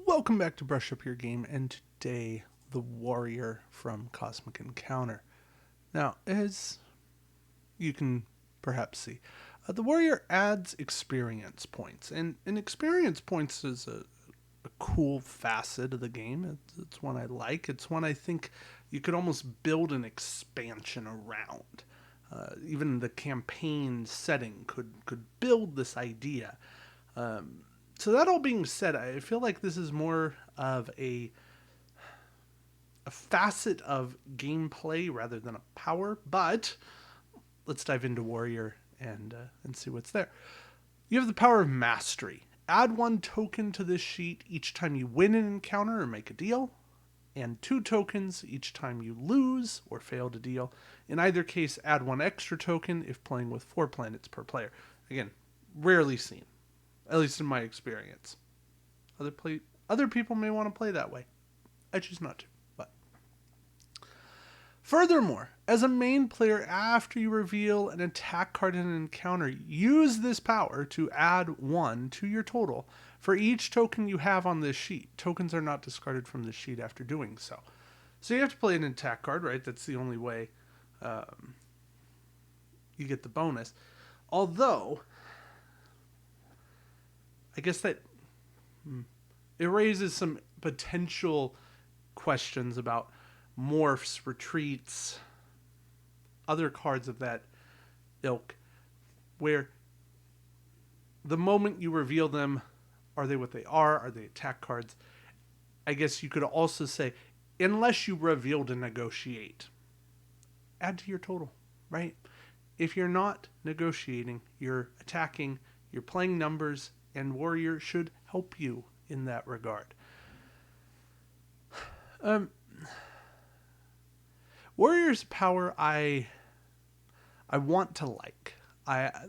Welcome back to Brush Up Your Game, and today, the Warrior from Cosmic Encounter. Now, as you can perhaps see, the Warrior adds experience points, and experience points is a cool facet of the game. It's one I like. It's one I think you could almost build an expansion around. Even the campaign setting could build this idea. So that all being said, I feel like this is more of a facet of gameplay rather than a power. But let's dive into Warrior and see what's there. You have the power of Mastery. Add 1 token to this sheet each time you win an encounter or make a deal, and 2 tokens each time you lose or fail to deal. In either case, add 1 extra token if playing with 4 planets per player. Again, rarely seen, at least in my experience. Other people may want to play that way. I choose not to. But furthermore, as a main player, after you reveal an attack card in an encounter, use this power to add 1 to your total for each token you have on this sheet. Tokens are not discarded from the sheet after doing so. So you have to play an attack card, right? That's the only way you get the bonus. Although, I guess that it raises some potential questions about morphs, retreats, other cards of that ilk, where the moment you reveal them, are they what they are? Are they attack cards? I guess you could also say, unless you reveal to negotiate, add to your total, right? If you're not negotiating, you're attacking, you're playing numbers, and Warrior should help you in that regard. Warrior's power I want to like.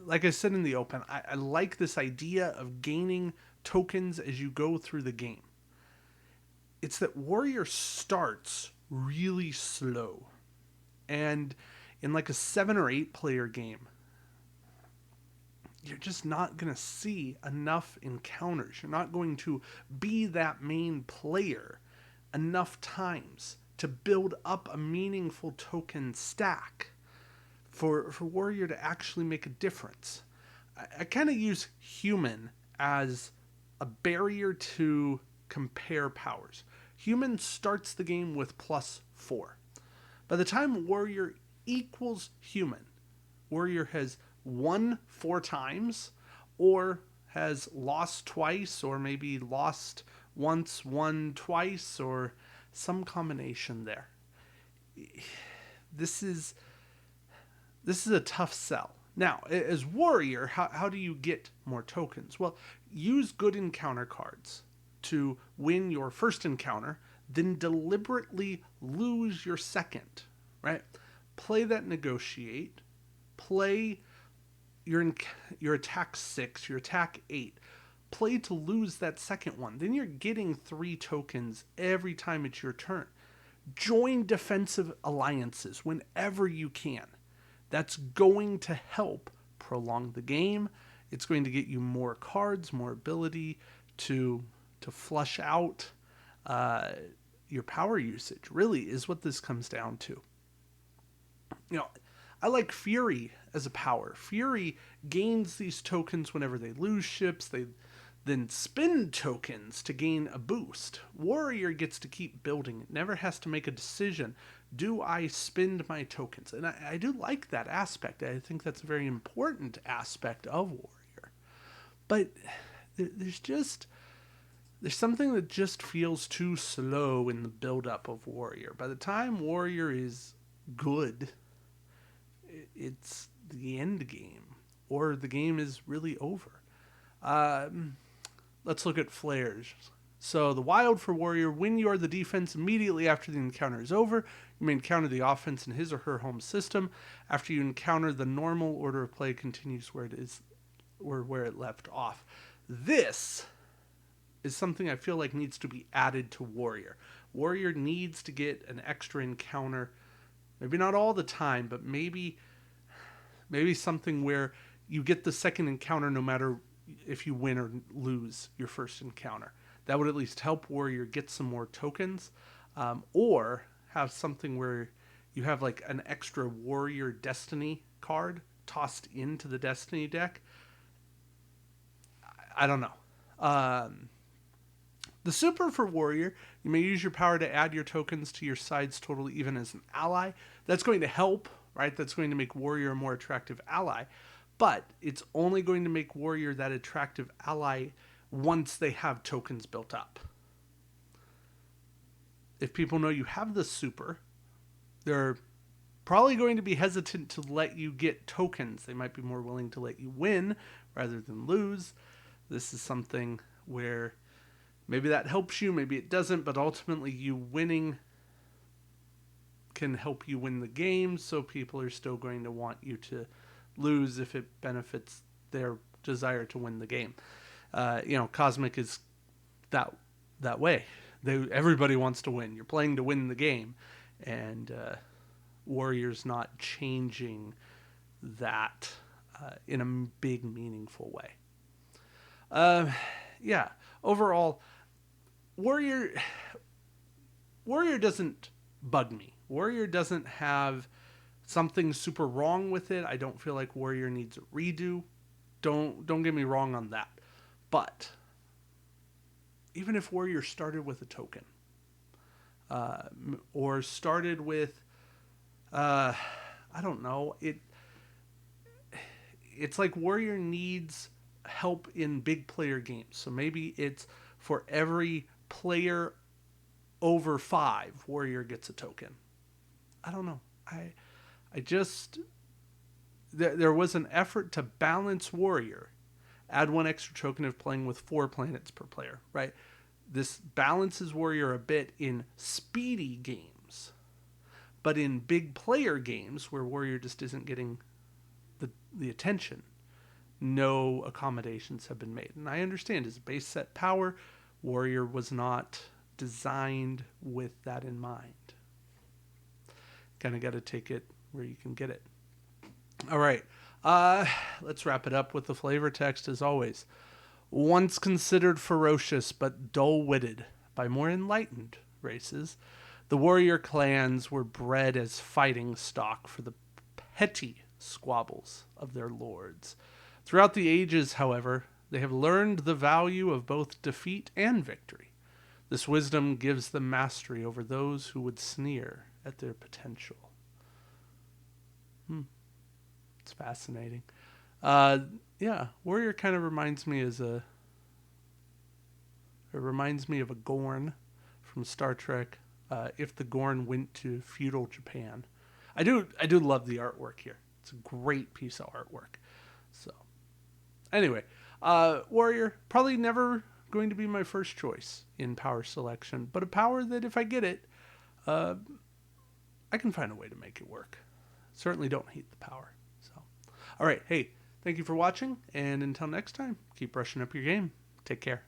Like I said in the open, I like this idea of gaining tokens as you go through the game. It's that Warrior starts really slow. And in like a 7 or 8 player game, you're just not going to see enough encounters. You're not going to be that main player enough times to build up a meaningful token stack for Warrior to actually make a difference. I kind of use Human as a barrier to compare powers. Human starts the game with +4. By the time Warrior equals Human, Warrior has won 4 times, or has lost twice, or maybe lost once, won twice, or some combination there. This is a tough sell. Now, as Warrior, how do you get more tokens? Well, use good encounter cards to win your first encounter, then deliberately lose your second, right? Play that negotiate, play your attack 6, your attack 8. Play to lose that second one. Then you're getting 3 tokens every time it's your turn. Join defensive alliances whenever you can. That's going to help prolong the game. It's going to get you more cards, more ability to flush out your power usage. Really is what this comes down to. I like Fury as a power. Fury gains these tokens whenever they lose ships. They then spend tokens to gain a boost. Warrior gets to keep building. It never has to make a decision. Do I spend my tokens? And I do like that aspect. I think that's a very important aspect of Warrior. But there's something that just feels too slow in the build-up of Warrior. By the time Warrior is good, it's the end game, or the game is really over. Let's look at flares. So the wild for Warrior: when you are the defense immediately after the encounter is over, you may encounter the offense in his or her home system. After you encounter, the normal order of play continues where it is, or where it left off. This is something I feel like needs to be added to Warrior. Warrior needs to get an extra encounter. Maybe not all the time, but maybe something where you get the second encounter no matter if you win or lose your first encounter. that would at least help warrior get some more tokens, or have something where you have like an extra warrior destiny card tossed into the destiny deck. I don't know. The super for warrior, you may use your power to add your tokens to your side's total even as an ally. That's going to help, right? That's going to make warrior a more attractive ally. But it's only going to make warrior that attractive ally once they have tokens built up. If people know you have the super, they're probably going to be hesitant to let you get tokens. They might be more willing to let you win rather than lose. This is something where maybe that helps you, maybe it doesn't, but ultimately you winning can help you win the game, so people are still going to want you to lose if it benefits their desire to win the game. Cosmic is that way. Everybody wants to win. You're playing to win the game, and Warrior's not changing that in a big, meaningful way. Overall, Warrior doesn't bug me. Warrior doesn't have something super wrong with it. I don't feel like Warrior needs a redo. Don't get me wrong on that. But even if Warrior started with a token, or started with, I don't know, it's like Warrior needs help in big player games. So maybe it's for every player over 5, Warrior gets a token. I don't know. I just, there was an effort to balance Warrior. Add 1 extra token if playing with 4 planets per player, right? This balances Warrior a bit in speedy games. But in big player games where Warrior just isn't getting the attention, no accommodations have been made. And I understand as base set power, Warrior was not designed with that in mind. Kind of got to take it where you can get it. All right. Let's wrap it up with the flavor text as always. Once considered ferocious but dull-witted by more enlightened races, the warrior clans were bred as fighting stock for the petty squabbles of their lords. Throughout the ages, however, they have learned the value of both defeat and victory. This wisdom gives them mastery over those who would sneer at their potential. It's fascinating. Warrior kind of reminds me of a Gorn from Star Trek. If the Gorn went to feudal Japan, I do love the artwork here. It's a great piece of artwork. So, anyway, Warrior probably never going to be my first choice in power selection, but a power that if I get it, I can find a way to make it work. Certainly don't hate the power. So, all right, hey, thank you for watching, and until next time, keep brushing up your game. Take care.